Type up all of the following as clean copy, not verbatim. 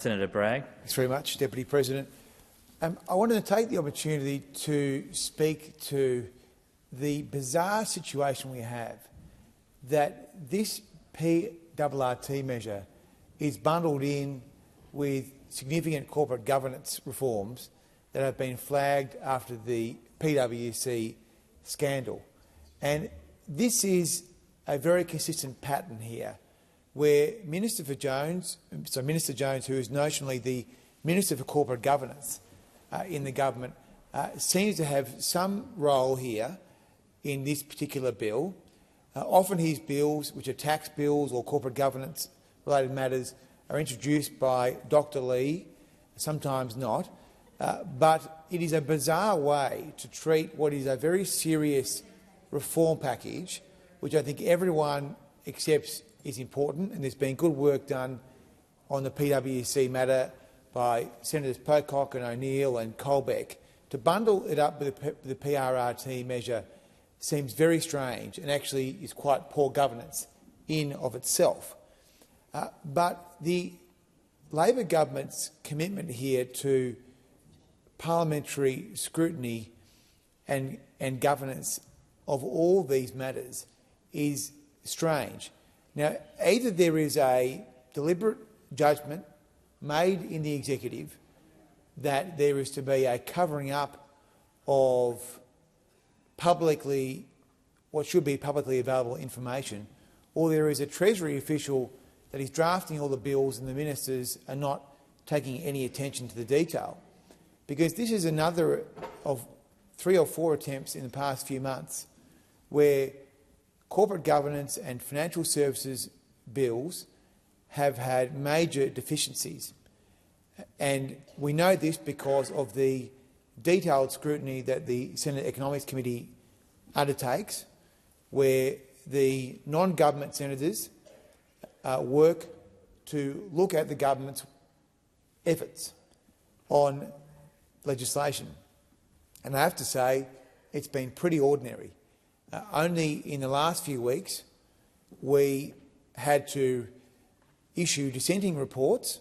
Senator Bragg. Thanks very much, Deputy President. I wanted to take the opportunity to speak to the bizarre situation we have that this PRRT measure is bundled in with significant corporate governance reforms that have been flagged after the PwC scandal. And this is a very consistent pattern here, where Minister Jones, who is notionally the Minister for Corporate Governance in the government, seems to have some role here in this particular bill. Often his bills, which are tax bills or corporate governance-related matters, are introduced by Dr Lee, sometimes not. But it is a bizarre way to treat what is a very serious reform package, which I think everyone accepts is important, and there's been good work done on the PwC matter by Senators Pocock and O'Neill and Colbeck. To bundle it up with the PRRT measure seems very strange and actually is quite poor governance in of itself. But the Labor government's commitment here to parliamentary scrutiny and governance of all these matters is strange. Now, either there is a deliberate judgment made in the executive that there is to be a covering up of what should be publicly available information, or there is a Treasury official that is drafting all the bills and the ministers are not taking any attention to the detail. Because this is another of 3 or 4 attempts in the past few months where corporate governance and financial services bills have had major deficiencies. And we know this because of the detailed scrutiny that the Senate Economics Committee undertakes, where the non-government senators work to look at the government's efforts on legislation. And I have to say it's been pretty ordinary. Only in the last few weeks we had to issue dissenting reports,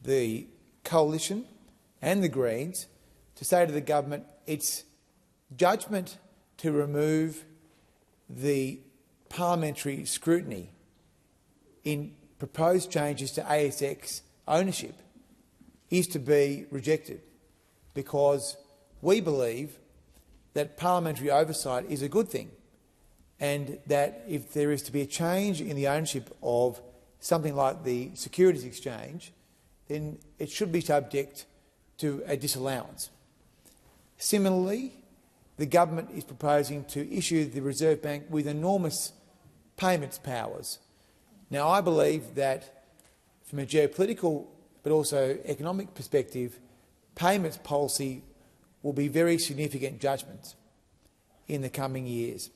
the Coalition and the Greens, to say to the government its judgment to remove the parliamentary scrutiny in proposed changes to ASX ownership is to be rejected, because we believe that parliamentary oversight is a good thing, and that if there is to be a change in the ownership of something like the Securities Exchange, then it should be subject to a disallowance. Similarly, the government is proposing to issue the Reserve Bank with enormous payments powers. Now, I believe that from a geopolitical but also economic perspective, payments policy will be very significant judgments in the coming years.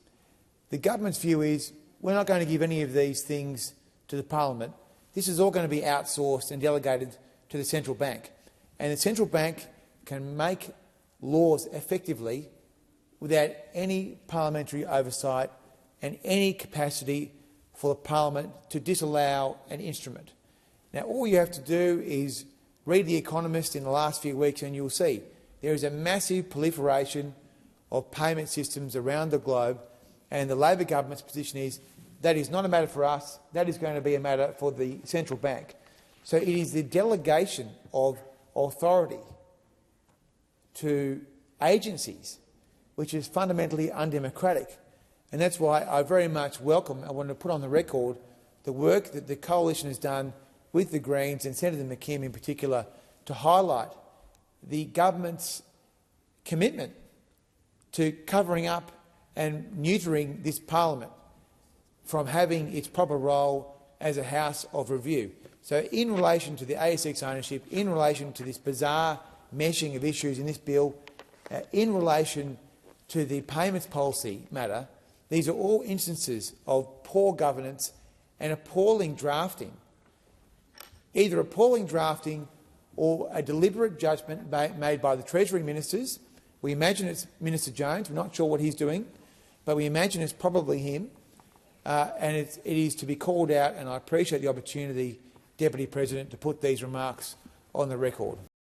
The government's view is we're not going to give any of these things to the parliament. This is all going to be outsourced and delegated to the central bank. And the central bank can make laws effectively without any parliamentary oversight and any capacity for the parliament to disallow an instrument. Now, all you have to do is read The Economist in the last few weeks and you'll see there is a massive proliferation of payment systems around the globe, and the Labor government's position is that is not a matter for us, that is going to be a matter for the central bank. So it is the delegation of authority to agencies which is fundamentally undemocratic. And that's why I very much welcome, I want to put on the record, the work that the Coalition has done with the Greens and Senator McKim in particular to highlight the government's commitment to covering up and neutering this parliament from having its proper role as a house of review. So in relation to the ASX ownership, in relation to this bizarre meshing of issues in this bill, in relation to the payments policy matter, these are all instances of poor governance and appalling drafting, either appalling drafting or a deliberate judgment made by the Treasury ministers. We imagine it's Minister Jones. We're not sure what he's doing, but we imagine it's probably him. And it is to be called out, and I appreciate the opportunity Deputy President, to put these remarks on the record.